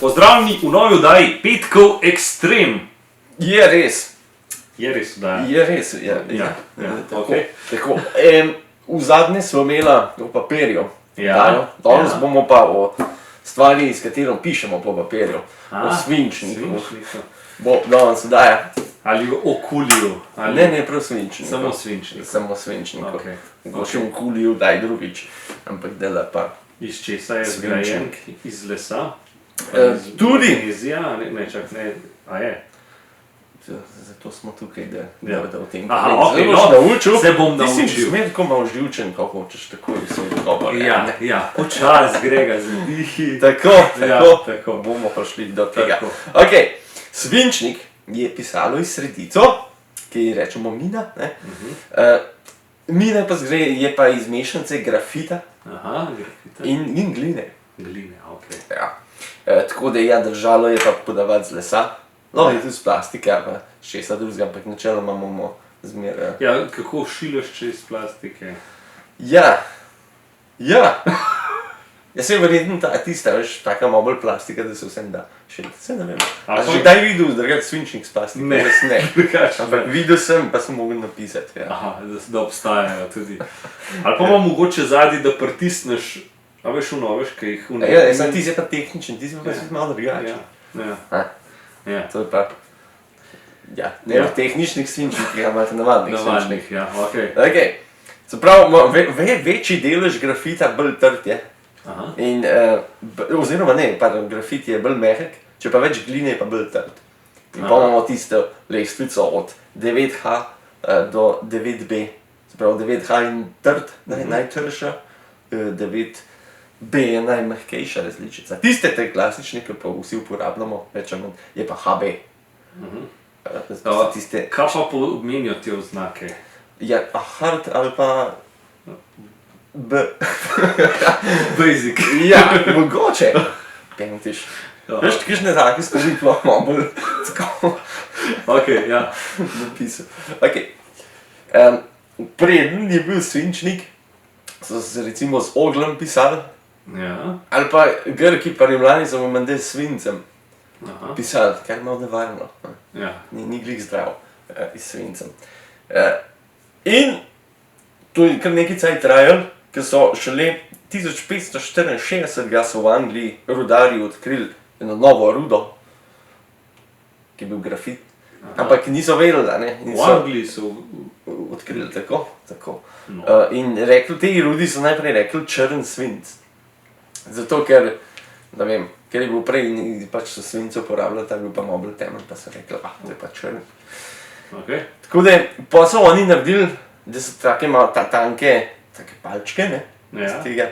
Pozdravljeni v novi oddaji Petkov Ekstrem. Je res. Je res, da je. Je res, ja. Okay. Tako. V zadnje smo imela o papirju. Ja. Danes bomo pa o stvari, s katero pišemo po papirju. O svinčniku. Bo danes oddaja. Ali o kuliju. Ali... Ne, prav svinčniku. Samo svinčniku. Samo svinčniku. Okay. Mogoče v kuliju daj drugič. Ampak dela pa. Iz česa je zgrajen? Iz lesa? Tudi. Magnezija? Ne, čak ne. A je? Zato smo tukaj, da o tem okay, naučil. Se bom naučil. Ti si zmer tako malo živčen, ko hočeš takoj vse dobro. Ja. Počas grega zadihi. Tako. Bomo prišli do tega. Ok, svinčnik je pisalo iz sredico, ki ji rečemo mina. Mina pa je pa iz mešanice grafita. Aha, grafita. In gline. Gline, ok. Ja. Tako da je držalo je pa podavati z lesa. No, je tudi z plastike, pa česa drugega, ampak načeloma imamo zmer... Ja, kako šiljaš čez plastike? Ja. Jaz sem verjetno tista, veš, taka malo bolj plastika, da se vsem da šiliti. Se ne vem. A že kdaj videl drugače svinčnik s plastike? Ne. Ampak videl sem, pa sem mogel napisati. Ja. Aha, da obstajajo tudi. Ali pa mogoče zadnji, da pritisneš, a veš, veš, kaj jih vne... Ja, ti si pa tehničen, ti si pa malo drugačen. Ja. To je pa... Ja, ne v tehničnih svinčnikih, imate navadnih svinčnikih. Ja, okej. Ok. Se pravi, večji delež grafita bolj trd je. In, oziroma ne, grafit je bolj mehek, če pa več gline je pa bolj trd. In pa imamo tisto lestvico od 9H do 9B. Se pravi, 9H je trd, najtrdša, 9B je najmehkejša različica. Tiste te klasične, ki pa vsi uporabljamo, rečemo, je pa HB. Kaj pa pomenijo te oznake? Ja, hard ali pa B. Basic. Ja, mogoče. Pentiš. Veš, kakšne take stvari pa imamo bolj tako. Ok, ja. Napisal. Ok. Preden je bil svinčnik, so se recimo z ogljem pisali. Ja. Ali pa Grki pa Rimljani so menda s svincem pisali, kar je malo nevarno. Ja. Ni glih zdrav s svincem. In to je kar nekaj cajt trajalo, ker so šele 1564 so v Angliji rudarji odkrili eno novo rudo, ki je bil grafit. Ampak niso vedeli, da ne. V Angliji so odkrili tako. In rekli, te rudi so najprej rekli črn svinc. Zato, ker je bil prej in pač so svince uporabljali, ta je bil pa malo bolj temen, pa so rekli, to je pa črn. Tako da, pa so oni naredili, da so take malo tanke palčke, ne, z tega,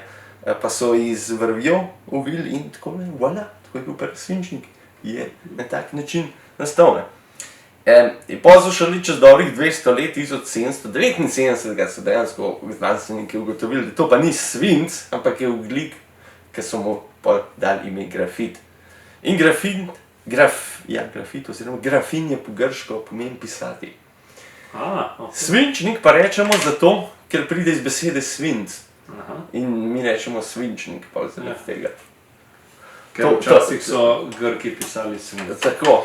pa so iz vrvjo uvili in tako ne, voilà, tako je bil prvi svinčnik, je na tak način nastal, ne. In pa so šli čez dobrih 200 let, 1779 so dejansko znanstveniki ugotovili, da to pa ni svinc, ampak je ogljik, ki so mu pa dali ime grafit. In grafit oziroma grafin je po grško pomeni pisati. Svinčnik pa rečemo zato, ker pride iz besede svinc. In mi rečemo svinčnik pa zaradi tega. Ker včasih so Grki pisali svinc. Tako.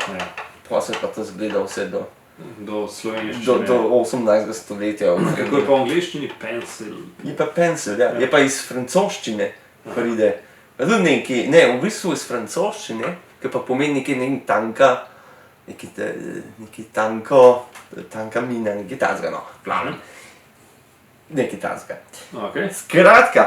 Pa se pa to zgleda vse do slovenščine. Do 18. stoletja. Kako je pa v angliščini pencil? Je pa pencil, ja. Je pa iz francoščine pride. Ne, v bistvu iz francoščine, ki pa pomeni nekaj tanka, nekaj tanka mina, nekaj tazga, no. Nekaj tazga. Skratka,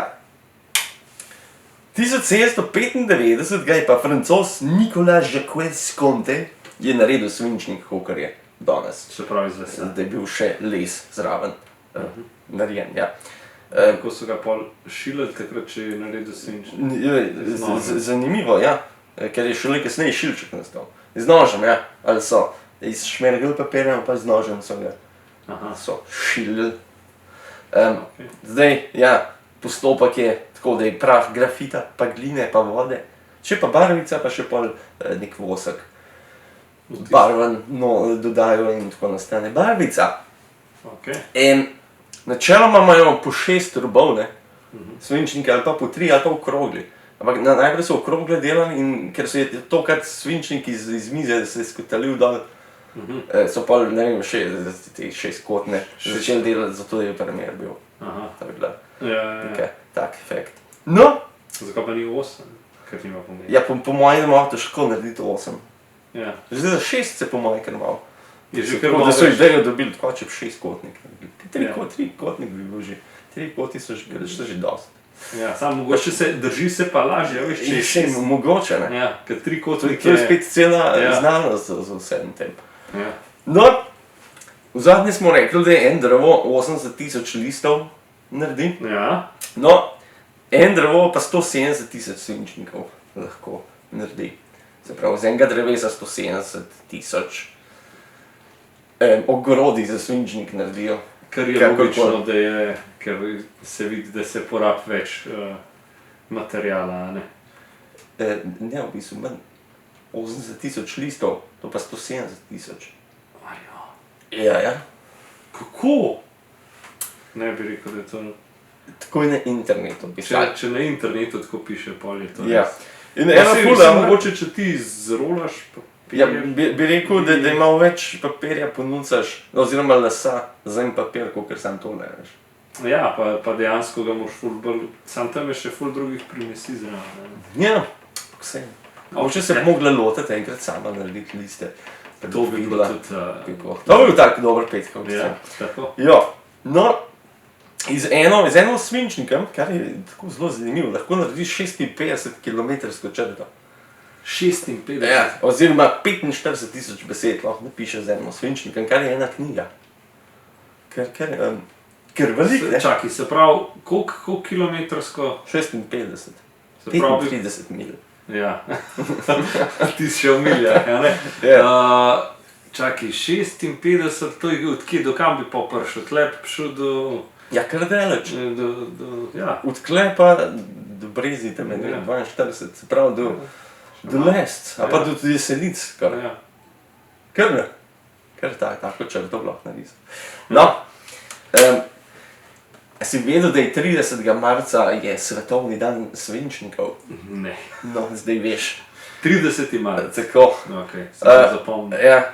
1795 je pa Francoz Nicolas Jacques Conte je naredil svinčnik, kakor je danes. Se pravi z lesa. Da je bil še les zraven narejen, ja. Kako so ga pol šilili takrat, če je naredil svinčnik? Zanimivo, ja. Ker je šele kasneje šilček nastal. Z nožem, ja. Ali so iz šmergel papirja, pa z nožem so ga šilili. Zdaj, ja, postopek je tako, da je prah grafita, pa gline, pa vode. Če pa barvica, pa še pol nek vosek. Barven dodajo in tako nastane barvica. Načeloma imajo po 6 robov, svinčnike ali pa po 3 ali pa v krogli. Ampak najprej so okrogle delali in ker se je tokrat svinčnik iz mize se skotalil dol, so pa, ne vem, te šestkotne začeli delati, zato je primer bil. Aha. To je bila Ja. tak efekt. No, Zakaj pa ni 8? Ker nima pomeni. ja, po mojem je malo težko narediti 8. Ja. Zdaj za 6 se po mojem kar malo. Je že kar Tako, malo da so več. idejo dobili tako, če bi 6-kotnik. Ja. Trikotnik bi bil že. 3 koti so že dosti. Ja, samo mogoče se drži se pa lažje, veš, če je Še 6. mogoče, ne? Ja, ker To trikotnik je spet cela Ja. znanost za vsem tem. Ja. No, v zadnji smo rekli, da je en drevo 80 000 listov naredi. Ja. No, en drevo pa 170 000 svinčnikov lahko naredi. Se pravi, z enega drevesa 170 000 ogrodij za svinčnik naredijo. Kar je Kakorkoli. logično, da je, ker se vidi, da se porabi več materijala, a ne? Ne, v bistvu manj. 80 000 listov, to pa 170 000. Ja. Ja. Kako? Ne bi rekel, da je to... Tako je na internetu pisali. Če na internetu tako piše, pol je to Ja. res. In Ja, ena saj, fula, mislim, mogoče, če ti zrolaš ja, papir, bi rekel, da ima več papirja ponucaš, oziroma lesa za en papir, kot sam to ne veš. ja, pa dejansko ga moraš ful bolj... Sam tam je še ful drugih primesi zraven. Ja, vse. Mogoče se bi mogla lotiti enkrat sama narediti liste. Pa To bi bilo videla, tudi... kako. To bi bil tak dober petkov. Ja, tako. Ja, no, iz eno svinčnika, kar je tako zelo zanimivo, lahko narediš 56 km črto. 56. Ja, oziroma 45 000 besed lahko napišeš z enim svinčnikom, kar je ena knjiga. Ker velik, ne? Čakaj, se pravi, koliko kilometrsko? 56, Se pravi, 35 mil. ja. Ti si še v miljah, a ne? Ja. Čakaj, 56, to je od kje do kam bi pa prišel? Tle bi prišel do... Ja, kar daleč. Ja. Od Klepa do Breznika, ne Ja. vem, 42, se pravi do Lest, a pa Ja. do Jesenic, kar. Ja. Kar ne? Kar tako črto lahko narisal. No, si vedel, da je 30. marca je svetovni dan svinčnikov? Ne. No, zdaj veš. 30. marec. Tako. Ok, sem zapomnil. Ja.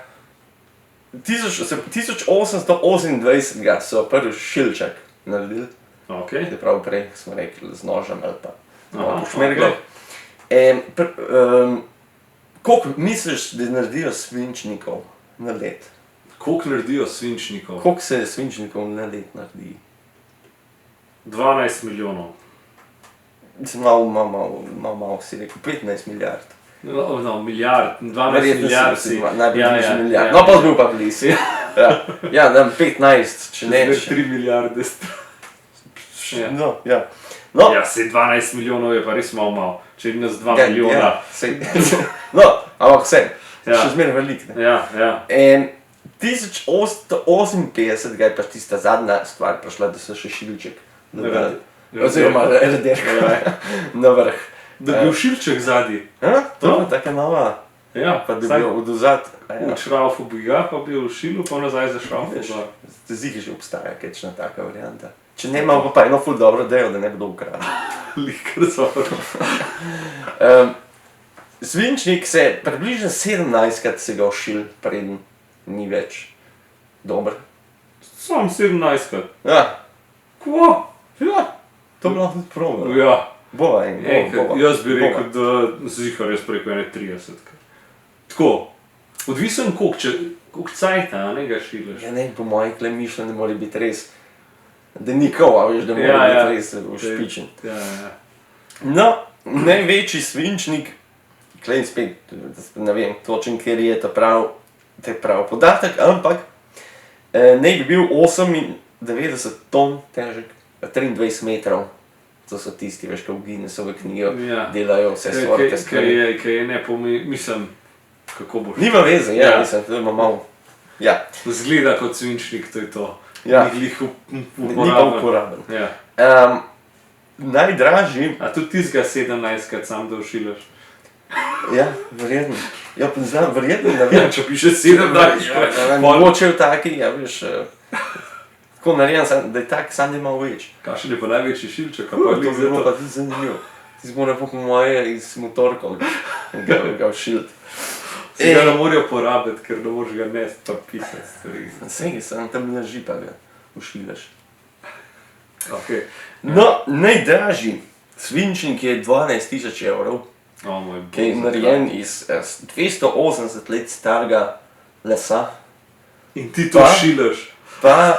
1828 so prvi šilček naredili, Ok. se pravi prej smo rekli z nožem ali pa Aha, pošmerglo. ok. Koliko misliš, da naredijo svinčnikov na let? Koliko naredijo svinčnikov? Koliko se svinčnikov na let naredi? 12 milijonov. Malo si rekel, 15 milijard. No, milijard, 12 Verjetno milijard si si. najbližji milijard. No, pa bil pa blizu. Ja, ne, 15, če ne. 3 milijarde. Ja. No, ja. No, Ja, se 12 milijonov je pa res malo. Če je nas 2 ja, milijona. ja, sej. No, ampak vse, Ja. še zmeraj velik. Ne? Ja, ja. 1858 je pa tista zadnja stvar prišla, da so še šilček. Ja. Oziroma rederka na vrh. Da bi bil šilček zadnji. To je taka nova, Ja, pa da bi jo odvzat. v šraufu bi ga, pa bi v šilu, pa nazaj za šraufu. Veš, Pa. Zdi že obstaja kakšna taka varianta. Če ne, imamo pa eno ful dobro delo, da ne bi kdo ukradel. Likar dobro. Svinčnik se približno 17krat se ga ošil, preden ni več dober. Sam 17krat. Ja, Kva? ja, to bi lahko tudi probal. Ja. Bova en, bova. Jaz bi rekel, da zihar jaz preko 30krat. Tako. Odvisen koliko cajta, a ne ga šilaš. Ja, ne, po mojem kle mišljenju mora biti res, da ni kova, veš, da mora Ja, ja. biti res ušpičen. Ja, ja. No, največji svinčnik, klej spet, ne vem točen, kjer je ta prav podatek, ampak naj bi bil 98 ton težek, 23 metrov. To so tisti, veš, ko v Guinnessove knjigo Ja. delajo vse sorte stvari. Kaj je ne pomeni, mislim, kako boš. Nima veze, ja, Ja. mislim, to ima malo. Ja, Zgleda kot svinčnik, to je to. Ja. Ni glih ni pa uporaben. Ja. Najdražji, A tudi tistega 17krat sam da ušilaš. ja, verjetno. Ja, pa znam, verjetno, ne Ja, vem. če piše 17krat. Ja, mogoče v taki, ja, veš, tako narejen, da je tak, sam da ima več. Kakšen je pa največji šilček, a To pa bi glih za bilo to. pa tudi zanimivo. Ti mora po moje iz motorkov ga šilt. Se ga ne morajo porabiti, ker ne moreš ga nesti pa pisati stvari. Sej, sem tam leži pa ga ušilaš. Okay. No, najdražji svinčnik je 12.000 evrov, O moj bog. ki je narejen iz 280 let starega lesa. In ti to Pa? šilaš. Pa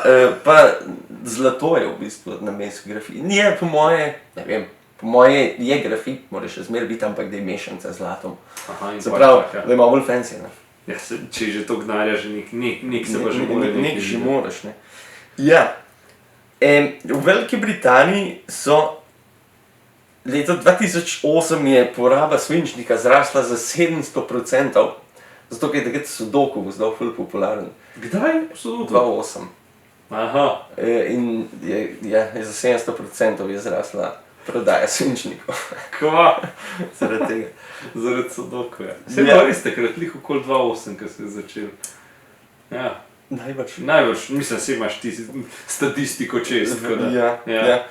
zlato je v bistvu namesto grafita. Je po moje, ne vem, po moje je grafit, moraš še zmeraj biti, ampak da je mešanca z zlatom. Aha, in Se pač pravi, taka. da ima bolj fancy, ne? Ja, če je že to gnarja, že nek se pa že mora Nek že moraš, ne? Ja. V Veliki Britaniji so leta 2008 je poraba svinčnika zrasla za 700%, zato ker je takrat sudoku postal ful popularen. Kdaj so to? 2008. Aha. In je za 700% je zrasla prodaja svinčnikov. Kva? Zaradi tega. Zaradi sodoku, ja. Se Ja. pa res takrat lih okoli 2008, ko se je začel. Ja. Najbrž, mislim, se imaš ti statistiko čez. tako da. Ja.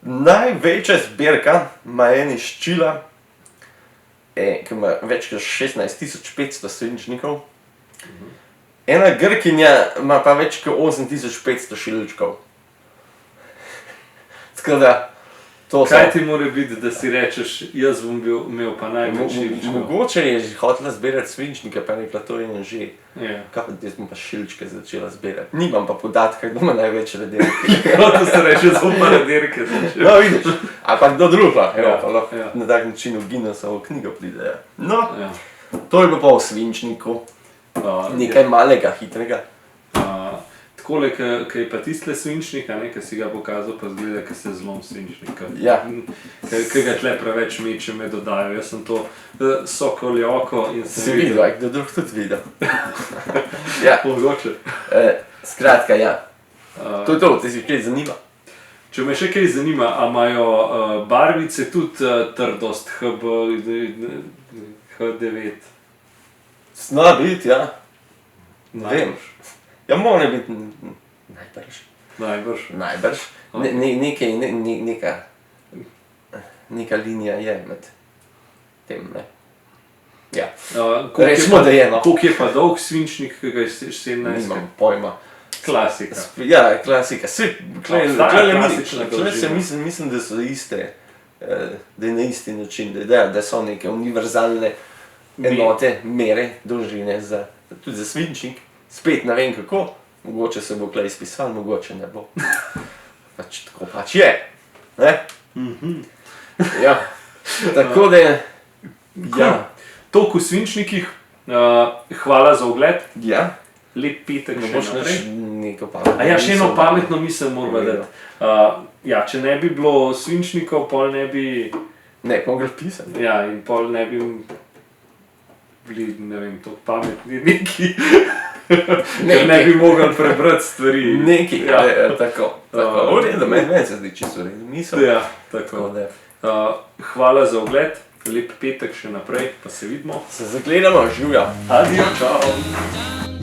Največja zbirka ima eni ščila, ki ima več kot 16.500 svinčnikov. Ena Grkinja ima pa več kot 8.500 šilčkov. Tako da, to so... Kaj ti mora biti, da si rečeš, jaz bom imel pa največ šilčkov? Mogoče je že hotela zbirati svinčnike, pa je rekla, to je že. Ja. Kaj pa jaz bom pa šilčke začela zbirati? Nimam pa podatka, kdo ima največ radelke. To se reče, zelo pa radirke začel. No, vidiš, ali pa kdo drug pa, Ja, pa lahko ja. na tak način v Guinnessovo knjigo pridejo. No, Ja. to je bilo pa v svinčniku, nekaj malega, hitrega. Takole, ki je pa tistle svinčnik, ki si ga pokazal, pa zgleda, ki se zlom svinčnika. Ja. Ki ga tle preveč meče me dodajo. Jaz sem to sokoljoko in Si sem videl, kdo drug tudi videl. Ja, Mogoče. skratka, ja. To je to, te si kaj zanima. Če me še kaj zanima, a imajo barvice tudi trdost H9? Zna biti, ja. Ne vem. Najbrž. Ja, mora biti Najbrž. najbrž. Neka linija je med tem, ne. Ja, Recimo, da je, no. Koliko je pa dolg svinčnik, ki ga je 17? nimam pojma. Klasika. Ja, klasika. Obstaja klasična dolžina. Mislim, da so iste, da je na isti način, da so neke univerzalne enote, mere, dolžine tudi za svinčnik. Spet ne vem kako, mogoče se bo klej izpisal, mogoče ne bo. Pač tako pač je. Ne? Ja. Tako da je. Ja. Toliko v svinčnikih, hvala za ogled, Ja. lep petek Ne še boš naprej. neko pametno. A ja, še eno pametno misel moramo dati. Ja, če ne bi bilo svinčnikov, pol ne bi, Ne, pa greš pisati. ja, in pol ne bi bili, ne vem, to pametni neki, ker ne bi mogli prebrati stvari. Neki, Ja. tako. V redu, meni se zdi čisto v redu. Misel. Ja, Tako tako. da. Hvala za ogled, lep petek še naprej, pa se vidimo. Se zagledamo, živja. Adijo, čau.